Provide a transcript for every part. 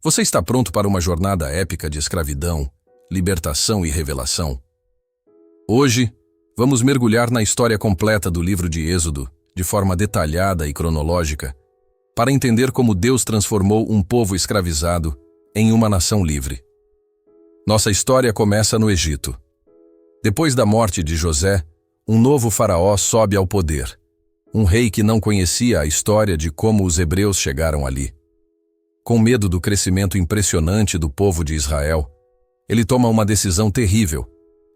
Você está pronto para uma jornada épica de escravidão, libertação e revelação? Hoje, vamos mergulhar na história completa do livro de Êxodo, de forma detalhada e cronológica, para entender como Deus transformou um povo escravizado em uma nação livre. Nossa história começa no Egito. Depois da morte de José, um novo faraó sobe ao poder, um rei que não conhecia a história de como os hebreus chegaram ali. Com medo do crescimento impressionante do povo de Israel, ele toma uma decisão terrível: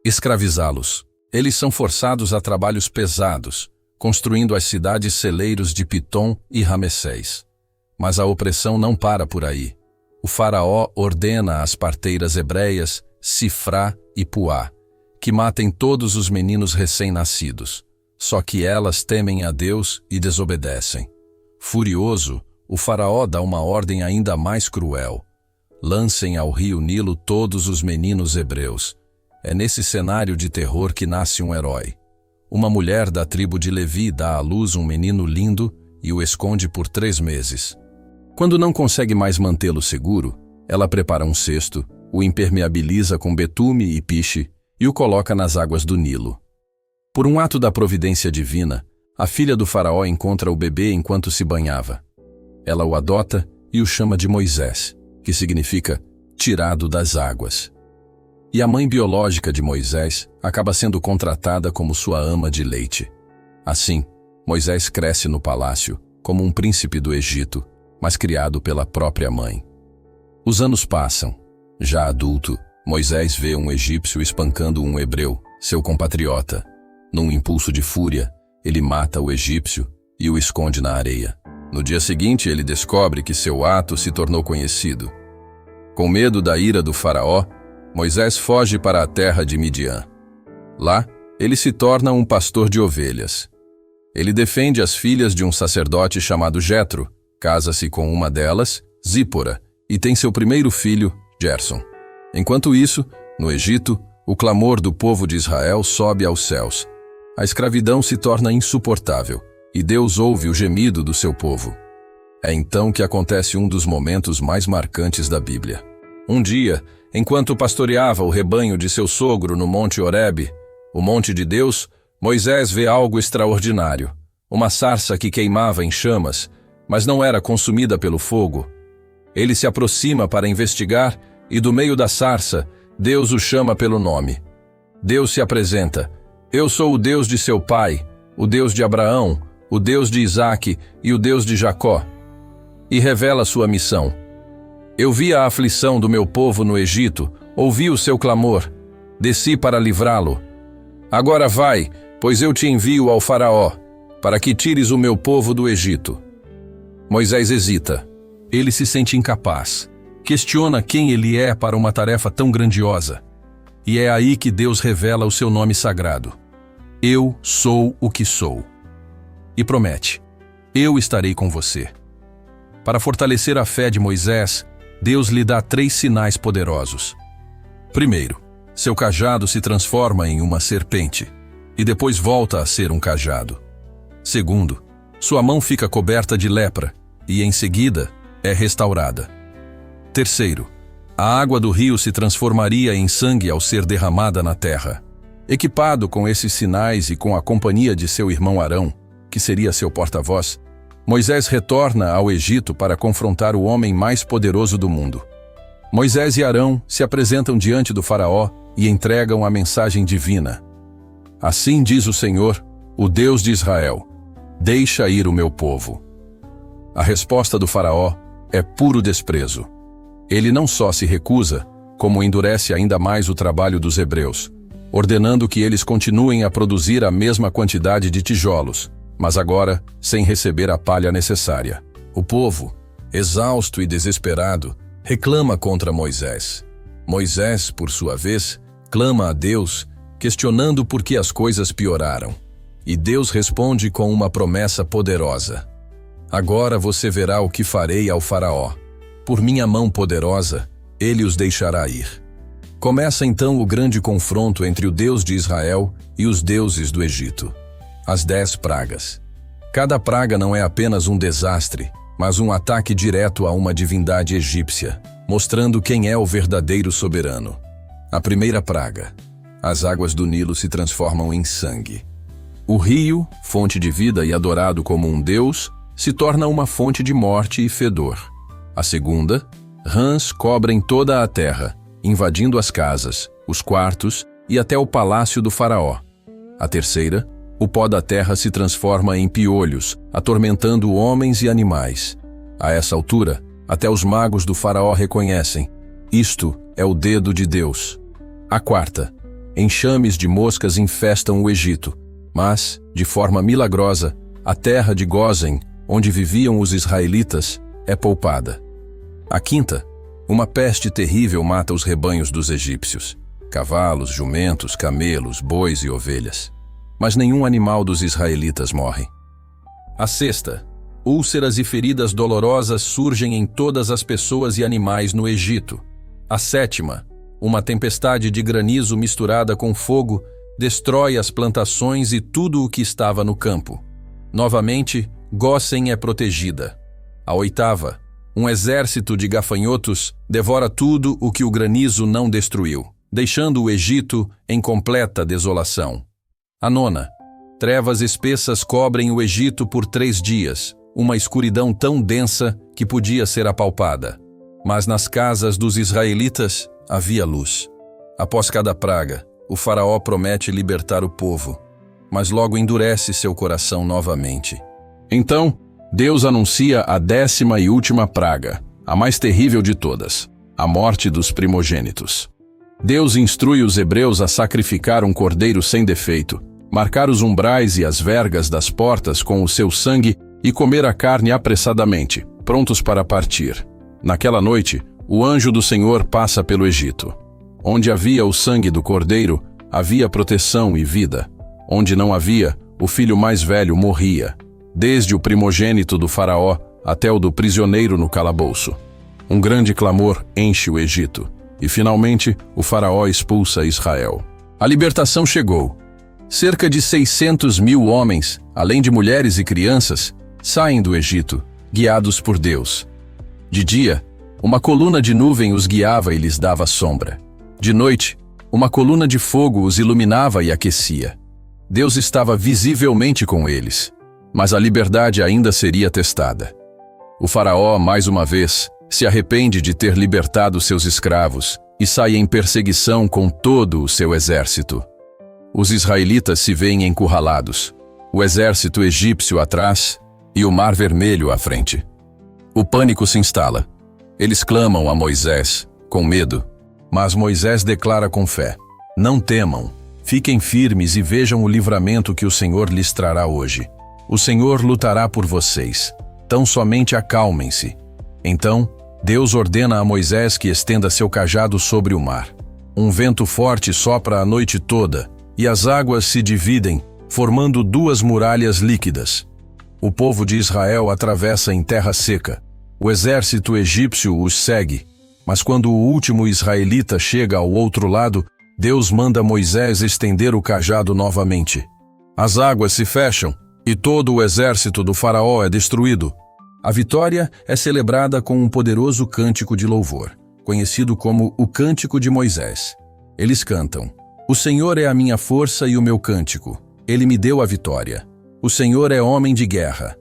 escravizá-los. Eles são forçados a trabalhos pesados, construindo as cidades celeiros de Pitom e Ramessés. Mas a opressão não para por aí. O faraó ordena às parteiras hebreias, Sifrá e Puá, que matem todos os meninos recém-nascidos. Só que elas temem a Deus e desobedecem. Furioso, o faraó dá uma ordem ainda mais cruel: lancem ao rio Nilo todos os meninos hebreus. É nesse cenário de terror que nasce um herói. Uma mulher da tribo de Levi dá à luz um menino lindo e o esconde por 3 meses. Quando não consegue mais mantê-lo seguro, ela prepara um cesto, o impermeabiliza com betume e piche e o coloca nas águas do Nilo. Por um ato da providência divina, a filha do faraó encontra o bebê enquanto se banhava. Ela o adota e o chama de Moisés, que significa tirado das águas. E a mãe biológica de Moisés acaba sendo contratada como sua ama de leite. Assim, Moisés cresce no palácio como um príncipe do Egito, mas criado pela própria mãe. Os anos passam. Já adulto, Moisés vê um egípcio espancando um hebreu, seu compatriota. Num impulso de fúria, ele mata o egípcio e o esconde na areia. No dia seguinte, ele descobre que seu ato se tornou conhecido. Com medo da ira do faraó, Moisés foge para a terra de Midian. Lá, ele se torna um pastor de ovelhas. Ele defende as filhas de um sacerdote chamado Jetro, casa-se com uma delas, Zípora, e tem seu primeiro filho, Gerson. Enquanto isso, no Egito, o clamor do povo de Israel sobe aos céus. A escravidão se torna insuportável, e Deus ouve o gemido do seu povo. É então que acontece um dos momentos mais marcantes da Bíblia. Um dia, enquanto pastoreava o rebanho de seu sogro no Monte Horebe, o monte de Deus, Moisés vê algo extraordinário: uma sarça que queimava em chamas, mas não era consumida pelo fogo. Ele se aproxima para investigar e, do meio da sarça, Deus o chama pelo nome. Deus se apresenta: eu sou o Deus de seu pai, o Deus de Abraão, o Deus de Isaque e o Deus de Jacó. E revela sua missão: eu vi a aflição do meu povo no Egito, ouvi o seu clamor, desci para livrá-lo. Agora vai, pois eu te envio ao faraó, para que tires o meu povo do Egito. Moisés hesita. Ele se sente incapaz. Questiona quem ele é para uma tarefa tão grandiosa. E é aí que Deus revela o seu nome sagrado: eu sou o que sou. E promete: eu estarei com você. Para fortalecer a fé de Moisés, Deus lhe dá 3 sinais poderosos. Primeiro, seu cajado se transforma em uma serpente, e depois volta a ser um cajado. Segundo, sua mão fica coberta de lepra, e em seguida é restaurada. Terceiro, a água do rio se transformaria em sangue ao ser derramada na terra. Equipado com esses sinais e com a companhia de seu irmão Arão, que seria seu porta-voz, Moisés retorna ao Egito para confrontar o homem mais poderoso do mundo. Moisés e Arão se apresentam diante do faraó e entregam a mensagem divina. Assim diz o Senhor, o Deus de Israel: deixa ir o meu povo. A resposta do faraó é puro desprezo. Ele não só se recusa, como endurece ainda mais o trabalho dos hebreus, ordenando que eles continuem a produzir a mesma quantidade de tijolos, mas agora sem receber a palha necessária. O povo, exausto e desesperado, reclama contra Moisés. Moisés, por sua vez, clama a Deus, questionando por que as coisas pioraram. E Deus responde com uma promessa poderosa: agora você verá o que farei ao faraó. Por minha mão poderosa, ele os deixará ir. Começa então o grande confronto entre o Deus de Israel e os deuses do Egito. As 10 pragas. Cada praga não é apenas um desastre, mas um ataque direto a uma divindade egípcia. mostrando quem é o verdadeiro soberano. A primeira praga. As águas do Nilo se transformam em sangue. O rio, fonte de vida e adorado como um deus, se torna uma fonte de morte e fedor. A segunda, rãs cobrem toda a terra, invadindo as casas, os quartos e até o palácio do faraó. A terceira, o pó da terra se transforma em piolhos, atormentando homens e animais. A essa altura, até os magos do faraó reconhecem: isto é o dedo de Deus. A quarta, enxames de moscas infestam o Egito, mas, de forma milagrosa, a terra de Gósen, onde viviam os israelitas, é poupada. A quinta, uma peste terrível mata os rebanhos dos egípcios: cavalos, jumentos, camelos, bois e ovelhas. Mas nenhum animal dos israelitas morre. A sexta, úlceras e feridas dolorosas surgem em todas as pessoas e animais no Egito. A sétima, uma tempestade de granizo misturada com fogo destrói as plantações e tudo o que estava no campo. Novamente, Gósen é protegida. A oitava, um exército de gafanhotos devora tudo o que o granizo não destruiu, deixando o Egito em completa desolação. A nona, trevas espessas cobrem o Egito por 3 dias, uma escuridão tão densa que podia ser apalpada. Mas nas casas dos israelitas havia luz. Após cada praga, o faraó promete libertar o povo, mas logo endurece seu coração novamente. Então, Deus anuncia a 10ª e última praga, a mais terrível de todas, a morte dos primogênitos. Deus instrui os hebreus a sacrificar um cordeiro sem defeito, marcar os umbrais e as vergas das portas com o seu sangue e comer a carne apressadamente, prontos para partir. Naquela noite, o anjo do Senhor passa pelo Egito. Onde havia o sangue do cordeiro, havia proteção e vida. Onde não havia, o filho mais velho morria, desde o primogênito do faraó até o do prisioneiro no calabouço. Um grande clamor enche o Egito, e finalmente o faraó expulsa Israel. A libertação chegou. Cerca de 600.000 homens, além de mulheres e crianças, saem do Egito, guiados por Deus. De dia, uma coluna de nuvem os guiava e lhes dava sombra. De noite, uma coluna de fogo os iluminava e aquecia. Deus estava visivelmente com eles, mas a liberdade ainda seria testada. O faraó, mais uma vez, se arrepende de ter libertado seus escravos e sai em perseguição com todo o seu exército. Os israelitas se veem encurralados, o exército egípcio atrás e o Mar Vermelho à frente. O pânico se instala. Eles clamam a Moisés, com medo, mas Moisés declara com fé: não temam, fiquem firmes e vejam o livramento que o Senhor lhes trará hoje. O Senhor lutará por vocês, tão somente acalmem-se. Então, Deus ordena a Moisés que estenda seu cajado sobre o mar. Um vento forte sopra a noite toda, e as águas se dividem, formando 2 muralhas líquidas. O povo de Israel atravessa em terra seca. O exército egípcio os segue, mas quando o último israelita chega ao outro lado, Deus manda Moisés estender o cajado novamente. As águas se fecham, e todo o exército do faraó é destruído. A vitória é celebrada com um poderoso cântico de louvor, conhecido como o Cântico de Moisés. Eles cantam: o Senhor é a minha força e o meu cântico. Ele me deu a vitória. O Senhor é homem de guerra.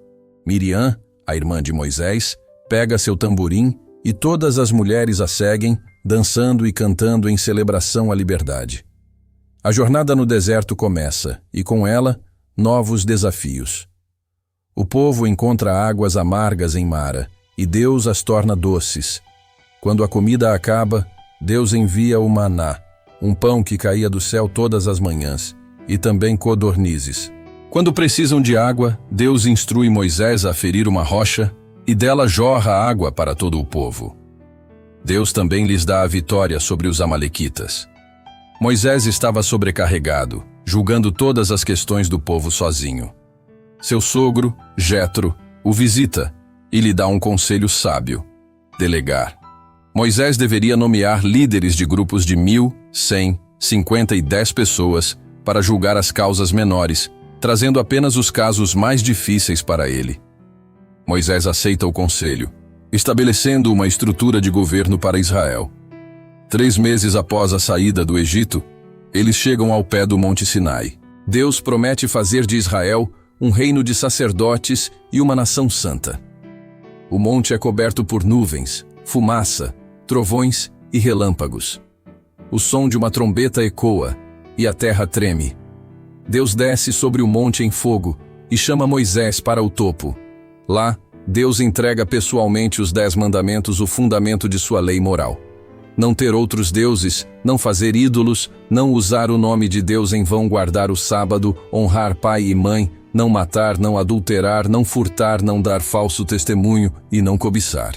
Miriam, a irmã de Moisés, pega seu tamborim e todas as mulheres a seguem, dançando e cantando em celebração à liberdade. A jornada no deserto começa e, com ela, novos desafios. O povo encontra águas amargas em Mara e Deus as torna doces. Quando a comida acaba, Deus envia o maná, um pão que caía do céu todas as manhãs, e também codornizes. Quando precisam de água, Deus instrui Moisés a ferir uma rocha, e dela jorra água para todo o povo. Deus também lhes dá a vitória sobre os amalequitas. Moisés estava sobrecarregado, julgando todas as questões do povo sozinho. Seu sogro, Jetro, o visita e lhe dá um conselho sábio: delegar. Moisés deveria nomear líderes de grupos de 1.000, 100, 50 e 10 pessoas para julgar as causas menores, trazendo apenas os casos mais difíceis para ele. Moisés aceita o conselho estabelecendo uma estrutura de governo para Israel. 3 meses após a saída do Egito, eles chegam ao pé do Monte Sinai. Deus promete fazer de Israel um reino de sacerdotes e uma nação santa. O monte é coberto por nuvens, fumaça, trovões e relâmpagos. O som de uma trombeta ecoa e a terra treme. Deus desce sobre o monte em fogo e chama Moisés para o topo. Lá, Deus entrega pessoalmente os 10 mandamentos, o fundamento de sua lei moral. Não ter outros deuses, não fazer ídolos, não usar o nome de Deus em vão, guardar o sábado, honrar pai e mãe, não matar, não adulterar, não furtar, não dar falso testemunho e não cobiçar.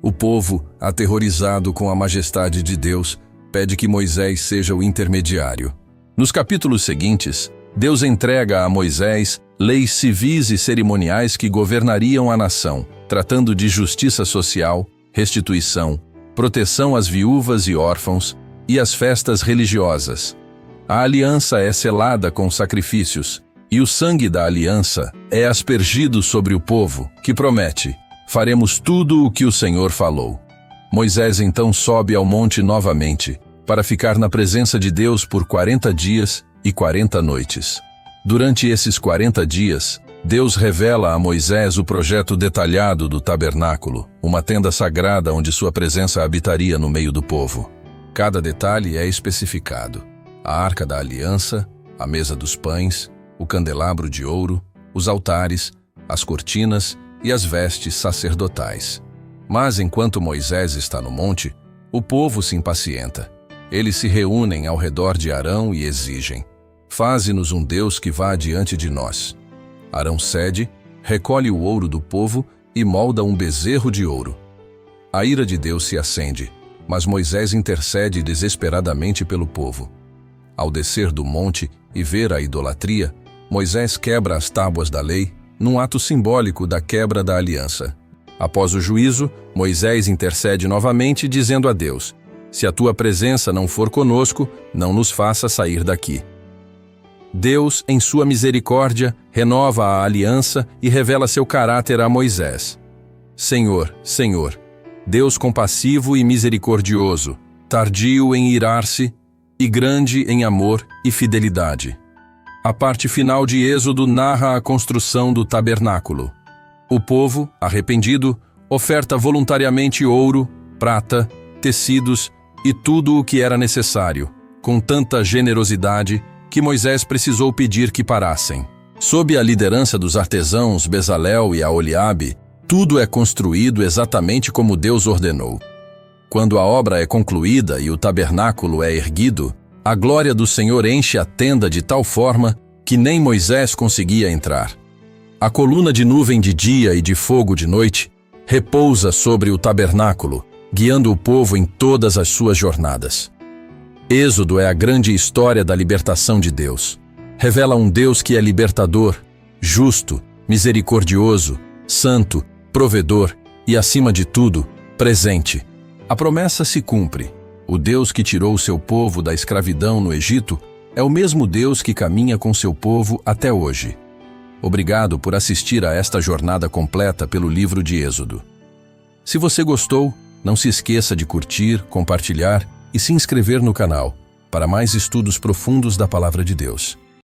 O povo, aterrorizado com a majestade de Deus, pede que Moisés seja o intermediário. Nos capítulos seguintes, Deus entrega a Moisés leis civis e cerimoniais que governariam a nação, tratando de justiça social, restituição, proteção às viúvas e órfãos e as festas religiosas. A aliança é selada com sacrifícios, e o sangue da aliança é aspergido sobre o povo, que promete: faremos tudo o que o Senhor falou. Moisés então sobe ao monte novamente, para ficar na presença de Deus por 40 dias e 40 noites. Durante esses 40 dias, Deus revela a Moisés o projeto detalhado do tabernáculo, uma tenda sagrada onde sua presença habitaria no meio do povo. Cada detalhe é especificado: a arca da aliança, a mesa dos pães, o candelabro de ouro, os altares, as cortinas e as vestes sacerdotais. Mas enquanto Moisés está no monte, o povo se impacienta. Eles se reúnem ao redor de Arão e exigem: faze-nos um Deus que vá adiante de nós. Arão cede, recolhe o ouro do povo e molda um bezerro de ouro. A ira de Deus se acende, mas Moisés intercede desesperadamente pelo povo. Ao descer do monte e ver a idolatria, Moisés quebra as tábuas da lei, num ato simbólico da quebra da aliança. Após o juízo, Moisés intercede novamente, dizendo a Deus: se a tua presença não for conosco, não nos faça sair daqui. Deus, em sua misericórdia, renova a aliança e revela seu caráter a Moisés. Senhor, Senhor, Deus compassivo e misericordioso, tardio em irar-se e grande em amor e fidelidade. A parte final de Êxodo narra a construção do tabernáculo. O povo, arrependido, oferta voluntariamente ouro, prata, tecidos e tudo o que era necessário, com tanta generosidade que Moisés precisou pedir que parassem. Sob a liderança dos artesãos Bezalel e Aholiabe, tudo é construído exatamente como Deus ordenou. Quando a obra é concluída e o tabernáculo é erguido, a glória do Senhor enche a tenda de tal forma que nem Moisés conseguia entrar. A coluna de nuvem de dia e de fogo de noite repousa sobre o tabernáculo, guiando o povo em todas as suas jornadas. Êxodo é a grande história da libertação de Deus. Revela um Deus que é libertador, justo, misericordioso, santo, provedor e, acima de tudo, presente. A promessa se cumpre. O Deus que tirou seu povo da escravidão no Egito é o mesmo Deus que caminha com seu povo até hoje. Obrigado por assistir a esta jornada completa pelo livro de Êxodo. Se você gostou, não se esqueça de curtir, compartilhar e se inscrever no canal para mais estudos profundos da Palavra de Deus.